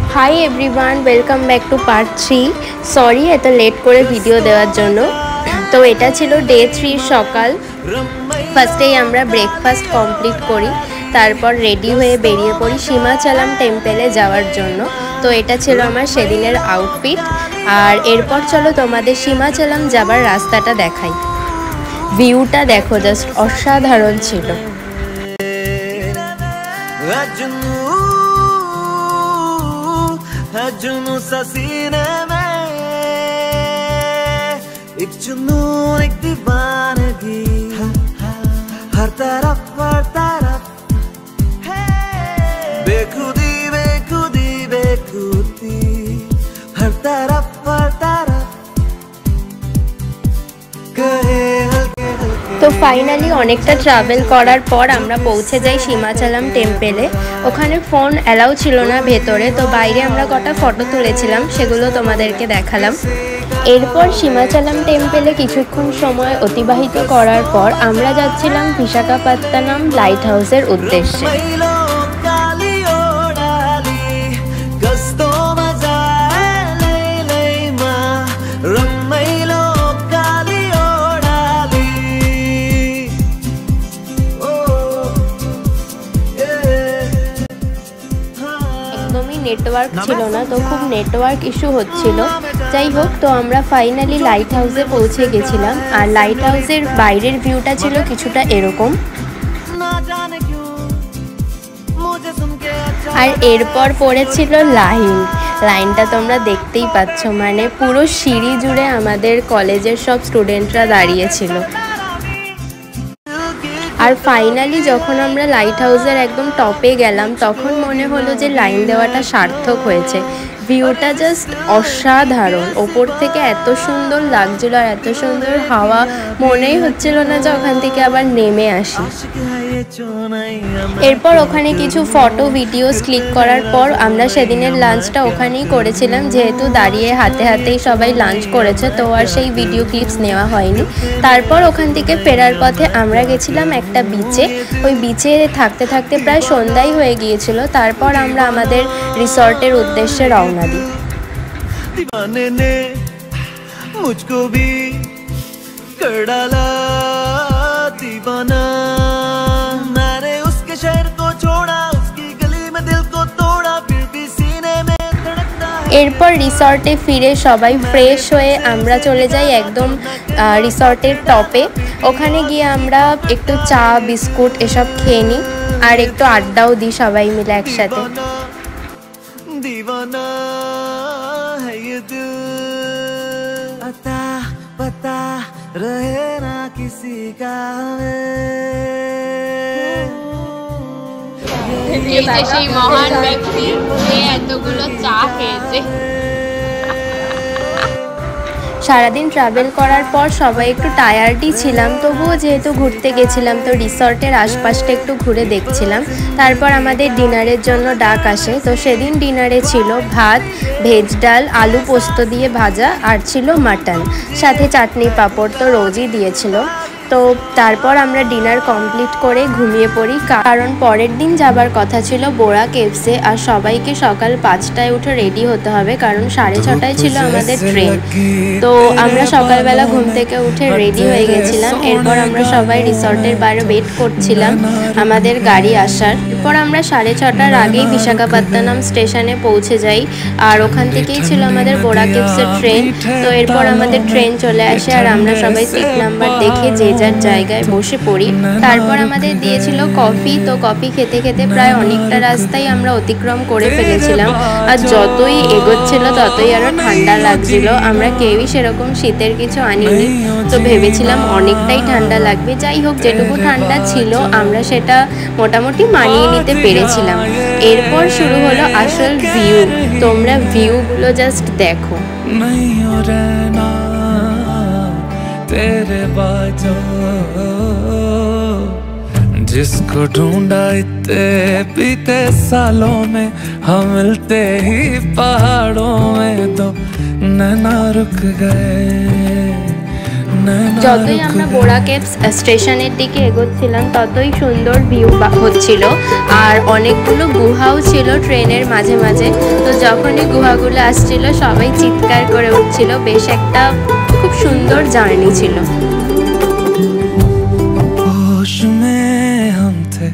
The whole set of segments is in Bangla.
High everyone welcome back to part 3। Sorry एत लेट करे भिडियो देवार जोन्नो। तो एटा छिलो डे 3 सकाल। फार्स्टेई आमरा ब्रेकफास्ट कमप्लीट करी, तारपर रेडी हुए बेरिये पड़ी सीमाचलम टेम्पले जावार जोन्नो। तो एटा छिलो आमार सेदिनेर आउटफिट। और एरपर चलो तोमादेर सीमाचलम जाबार रास्ताटा देखाई। भिउटा देखो जस्ट असाधारण छिलो। जुनू सा सीने में एक जुनून एक दीवानगी हर तरफ बेखुदी बेखुदी बेखुदी हर तरफ तो फाइनली अनेकटा ट्रैवल करार पर आमरा पौঁছে যাই सीमाचलम टेम्पले। ओखाने फोन अलाउ छिलो ना भेतरे, तो बाइरे आमरा कटा फटो तुलेछिलाम, सेगुलो तोमादेरके देखालाम। एरपर सीमाचलम टेम्पले किछुक्षण समय अतिबाहित करार पर आमरा जाच्छिलाम विशाखापत्तनम लाइट हाउसेर उद्देश्ये। नेटवर्क छिलो ना, तो खूब नेटवर्क इश्यू होच्छिलो। যাই হোক, তো আমরা ফাইনালি লাইট হাউসে পৌঁছে গেছিলাম। আর লাইট হাউসের বাইরের ভিউটা ছিল কিছুটা এরকম। আর এরপর পড়েছিল লাইনটা তোমরা দেখতেই পাচ্ছ, মানে পুরো সিঁড়ি জুড়ে আমাদের কলেজের সব স্টুডেন্টরা দাঁড়িয়েছিল। আর ফাইনালি যখন আমরা লাইট হাউসের একদম টপে গেলাম, তখন মনে হলো যে লাইন দেওয়াটা সার্থক হয়েছে। ভিউটা জাস্ট অসাধারণ, ওপর থেকে এত সুন্দর লাগছিল আর এত সুন্দর হাওয়া, মনেই হচ্ছিল না যে ওখান থেকে আবার নেমে আসি। এরপর ওখানে কিছু ফটো ভিডিওস ক্লিক করার পর আমরা সেদিনের লাঞ্চটা ওখানেই করেছিলাম, যেহেতু দাঁড়িয়ে হাতে হাতেই সবাই লাঞ্চ করেছে, তো আর সেই ভিডিও ক্লিপস নেওয়া হয়নি। তারপর ওখান থেকে ফেরার পথে আমরা গেছিলাম একটা বিচে। ওই বিচে থাকতে থাকতে প্রায় সন্ধ্যাই হয়ে গিয়েছিল। তারপর আমরা আমাদের রিসর্টের উদ্দেশ্যে রওনা দিই। दीवाने ने मुझको भी कर डाला दीवाना, मैंने उसके शहर को छोड़ा, उसकी गली में दिल को तोड़ा, फिर भी सीने में धड़कता है। এরপর রিসর্টে ফিরে সবাই ফ্রেশ হয়ে আমরা চলে যাই একদম রিসর্টের টপে। ওখানে গিয়ে আমরা একটু চা বিস্কুট এসব খেয়ে নিই আর একটু আড্ডাও দিই সবাই মিলে একসাথে। दीवाना है ये दिल, अता पता रहे ना किसी का এই যে সেই মহান ব্যক্তি যে এতগুলো চা খেয়েছে। সারাদিন ট্রাভেল করার পর সবাই একটু টায়ার্ডই ছিলাম, তবুও যেহেতু ঘুরতে গেছিলাম তো রিসর্টের আশপাশটা একটু ঘুরে দেখছিলাম। তারপর আমাদের ডিনারের জন্য ডাক আসে। তো সেদিন ডিনারে ছিল ভাত, ভেজ ডাল, আলু পোস্ত দিয়ে ভাজা আর ছিল মাটন, সাথে চাটনি পাঁপড় তো রোজই দিয়েছিল। তো তারপর আমরা ডিনার কমপ্লিট করে ঘুমিয়ে পড়ি, কারণ পরের দিন যাবার কথা ছিল বোরা কেভসে। আর সবাইকে সকাল 5টায় উঠে রেডি হতে হবে, কারণ 6:30টায় ছিল আমাদের ট্রেন। তো আমরা সকালবেলা ঘুম থেকে উঠে রেডি হয়ে গেছিলাম। এরপর আমরা সবাই রিসর্টের বাইরে ওয়েট করছিলাম আমাদের গাড়ি আসার। এরপর আমরা 6:30টার আগেই বিশাখাপত্তনম স্টেশনে পৌঁছে যাই। আর ওখান থেকেই ছিল আমাদের বোরা কেভসের ট্রেন। তো এরপর আমাদের ট্রেন চলে আসে আর আমরা সবাই সিট নাম্বার দেখে যে যার জায়গায় বসে পড়ি। তারপর আমাদের দিয়েছিল কফি। তো কফি খেতে খেতে প্রায় অনেকটা রাস্তাই আমরা অতিক্রম করে ফেলেছিলাম। আর যতই এগোচ্ছিল ততই আরও ঠান্ডা লাগছিল। আমরা কেউই সেরকম শীতের কিছু আনিনি, তো ভেবেছিলাম অনেকটাই ঠান্ডা লাগবে। যাই হোক, যেটুকু ঠান্ডা ছিল আমরা সেটা মোটামুটি মানিয়ে নিতে পেরেছিলাম। এরপর শুরু হলো আসল ভিউ। তোমরা ভিউগুলো জাস্ট দেখো। तेरे बाजो जिसको ढूंढा इतने बीते सालों में, हम मिलते ही पहाड़ों में तो नैना रुक गए, যতই আমরা বোরা কেভস স্টেশনের দিকে এগোচ্ছিলাম ততই সুন্দর ভিউ হচ্ছিল, আর অনেকগুলো গুহাও ছিল ট্রেনের মাঝে মাঝে। তো যখনই গুহাগুলো আসছিল সবাই চিৎকার করে উঠছিল। বেশ একটা খুব সুন্দর জার্নি ছিল। होश में हम थे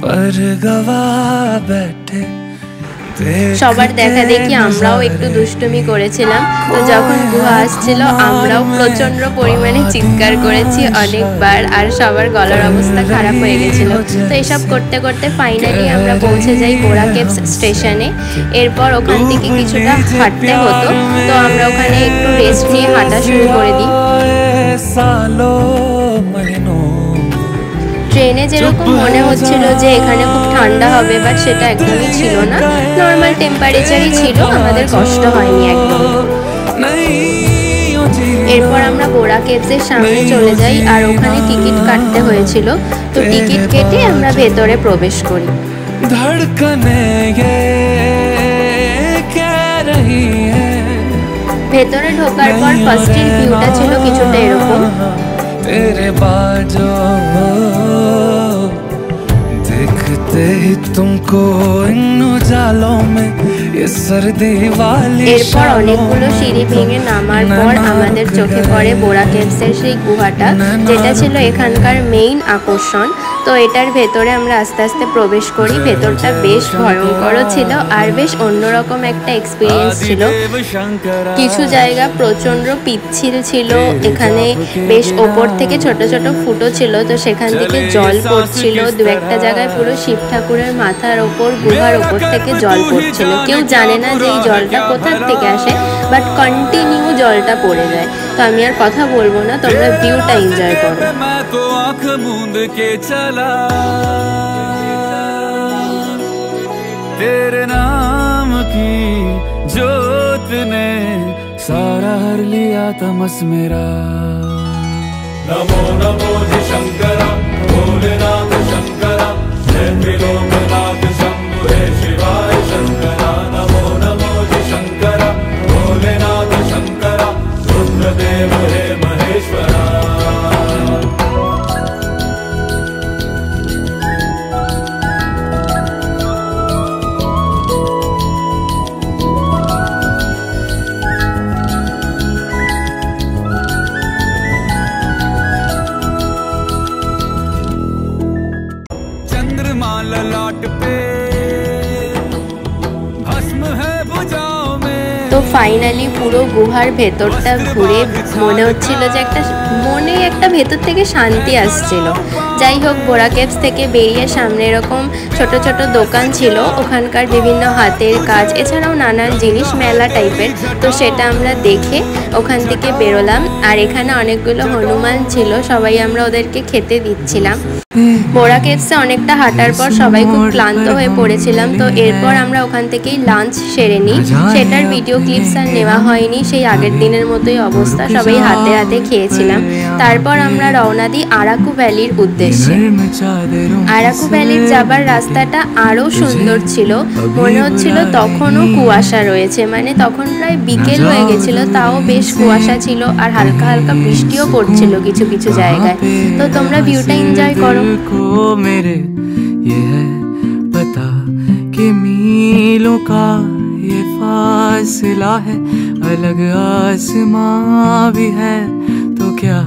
पर गवा बैठे, সবার দেখা দেখি আমরাও একটু দুষ্টুমি করেছিলাম। তো যখন গুহা আসছিল আমরাও প্রচন্ড পরিমাণে চিৎকার করেছি অনেকবার, আর সবার গলার অবস্থা খারাপ হয়ে গেছিল। তো এসব করতে করতে ফাইনালি আমরা পৌঁছে যাই বোরা কেভস স্টেশনে। এরপর ওখান থেকে কিছুটা হাঁটতে হতো, তো আমরা ওখানে একটু রেস্ট নিয়ে হাঁটা শুরু করে দিই। ট্রেনে যেরকম মনে হচ্ছিল যে এখানে খুব ঠান্ডা হবে, বাট সেটা একদমই ছিল না, নর্মাল টেম্পারেচারই ছিল, আমাদের কষ্ট হয়নি একদম। এরপর আমরা বোরা কেভসের সামনে চলে যাই, আর ওখানে টিকিট কাটতে হয়েছিল। তো টিকিট কেটে আমরা ভেতরে প্রবেশ করি। ভেতরে ঢোকার পর ফার্স্টের ভিউটা ছিল কিছুটা এরকম। तेरे बाजो देखते ही तुमको इन उजालों में ये सर्दी वाली। এরপর অনেকগুলো সিঁড়ি ভেঙে নামার পর আমাদের চোখে পড়ে বোরা কেভসের সেই গুহাটা, যেটা ছিল এখানকার মেইন আকর্ষণ। তো এটার ভেতরে আমরা আস্তে আস্তে প্রবেশ করি। ভেতরটা বেশ ভয়ঙ্কর ছিল আর বেশ অন্যরকম একটা এক্সপিরিয়েন্স ছিল। কিছু জায়গা প্রচন্ড পিচ্ছিল ছিল, এখানে বেশ ওপর থেকে ছোট ছোট ফুটো ছিল, তো সেখান থেকে জল পড়ছিল। দু একটা জায়গায় পুরো শিব ঠাকুরের মাথার ওপর গুহার ওপর থেকে জল পড়ছিল। কেউ জানে না যে এই জলটা কোথার থেকে আসে, বাট কন্টিনিউ জলটা পড়ে যায়। তো আমি আর কথা বলবো না, তোমরা ভিউটা এনজয় করো। तेरे नाम की जोत ने सारा हर लिया तमस मेरा। नमो नमो जी शंकरा भोलेनाथ शंकरा, जय त्रिलोकनाथ शंभु हे शिवाय शंकरा। नमो नमो जी शंकरा भोलेनाथ शंकरा, रुद्रदेव हे महेश्वरा। তো ফাইনালি পুরো গুহার ভেতরটা ঘুরে মনে হচ্ছিল যে একটা ভেতর থেকে শান্তি আসছিল। যাই হোক, বোরা কেভস থেকে বেরিয়ে সামনে এরকম ছোট ছোট দোকান ছিল, ওখানকার বিভিন্ন হাতের কাজ এছাড়াও নানান জিনিস মেলা টাইপের। তো সেটা আমরা দেখে ওখান থেকে বেরোলাম, আর এখানে অনেকগুলো হনুমান ছিল, সবাই আমরা ওদেরকে খেতে দিচ্ছিলাম। বোরা কেভসে অনেকটা হাঁটার পর সবাই খুব ক্লান্ত হয়ে পড়েছিলাম। তো এরপর আমরা ওখান থেকেই লাঞ্চ সেরে নিই। সেটার ভিডিও ক্লিপস আর নেওয়া হয়নি, সেই আগের দিনের মতোই অবস্থা, সবাই হাতে হাতে খেয়েছিলাম। তারপর আমরা রওনা দিই আরাকু ভ্যালির উদ্দেশ্যে। আরাকু ভ্যালির যাবার রাস্তাটা আরও সুন্দর ছিল, মনে হচ্ছিল তখনও কুয়াশা রয়েছে, মানে তখন প্রায় বিকেল হয়ে গেছিল, তাও বেশ কুয়াশা ছিল আর হালকা হালকা বৃষ্টিও পড়ছিল কিছু কিছু জায়গায়। তো তোমরা ভিউটা এনজয় করো। मेरे ये है पता कि मीलों का ये फासला है, अलग आसमां भी है, तो क्या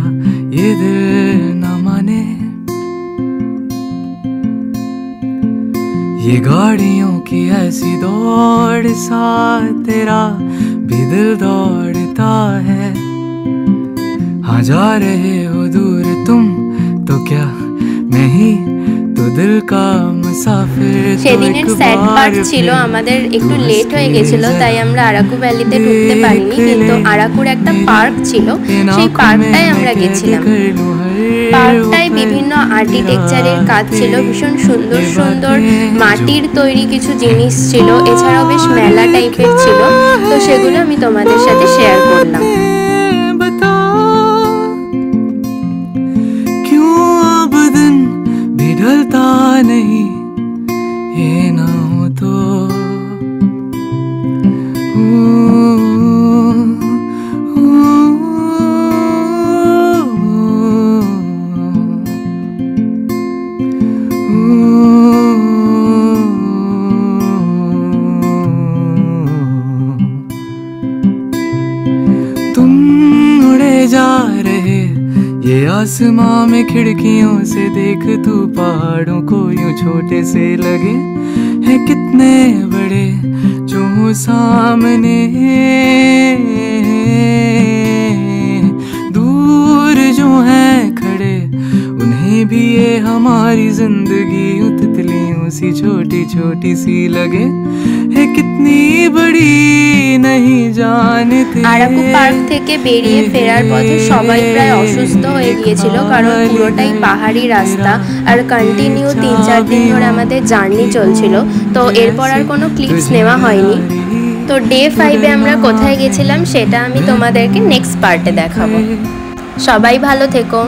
ये दिल न माने। ये गाड़ियों की ऐसी दौड़ सा तेरा भी दिल दौड़ता है। हाँ जा रहे हो दूर तुम, तो क्या मैं ही तो दिल का मुसाफिर। সেদিনের স্যাড পার্ট ছিল, আমাদের একটু লেট হয়ে গেছিল, তাই আমরা আরাকু ভ্যালিতে ঢুকতে পারিনি, কিন্তু আরাকুর একটা পার্ক ছিল, সেই পার্কটায় আমরা গেছিলাম। পার্কটায় বিভিন্ন আর্কিটেকচারের কাজ ছিল, ভীষণ সুন্দর সুন্দর মাটির তৈরি কিছু জিনিস ছিল, এছাড়াও বেশ মেলা টাইপের ছিল। তো সেগুলো আমি তোমাদের সাথে শেয়ার করলাম। ढलता नहीं ये ना हो तो, आसमां में खिड़कियों से देख तू पहाड़ों को यूं छोटे से लगे हैं कितने बड़े जो सामने, दूर जो हैं खड़े उन्हें भी ये हमारी जिंदगी तितलियों सी छोटी छोटी सी लगे है कितनी बड़ी नहीं जानते। আরাকু পার্ক থেকে বেরিয়ে ফেরার পথে সবাই প্রায় অসুস্থ হয়ে গিয়েছিল, কারণ পুরোটাই পাহাড়ি রাস্তা আর কন্টিনিউ 3-4 দিন ধরে আমাদের জার্নি চলছিল। তো এরপর আর কোনো ক্লিপস নেওয়া হয়নি। তো ডে 5-এ আমরা কোথায় গেছিলাম সেটা আমি তোমাদেরকে নেক্সট পার্টে দেখাবো। সবাই ভালো থেকো।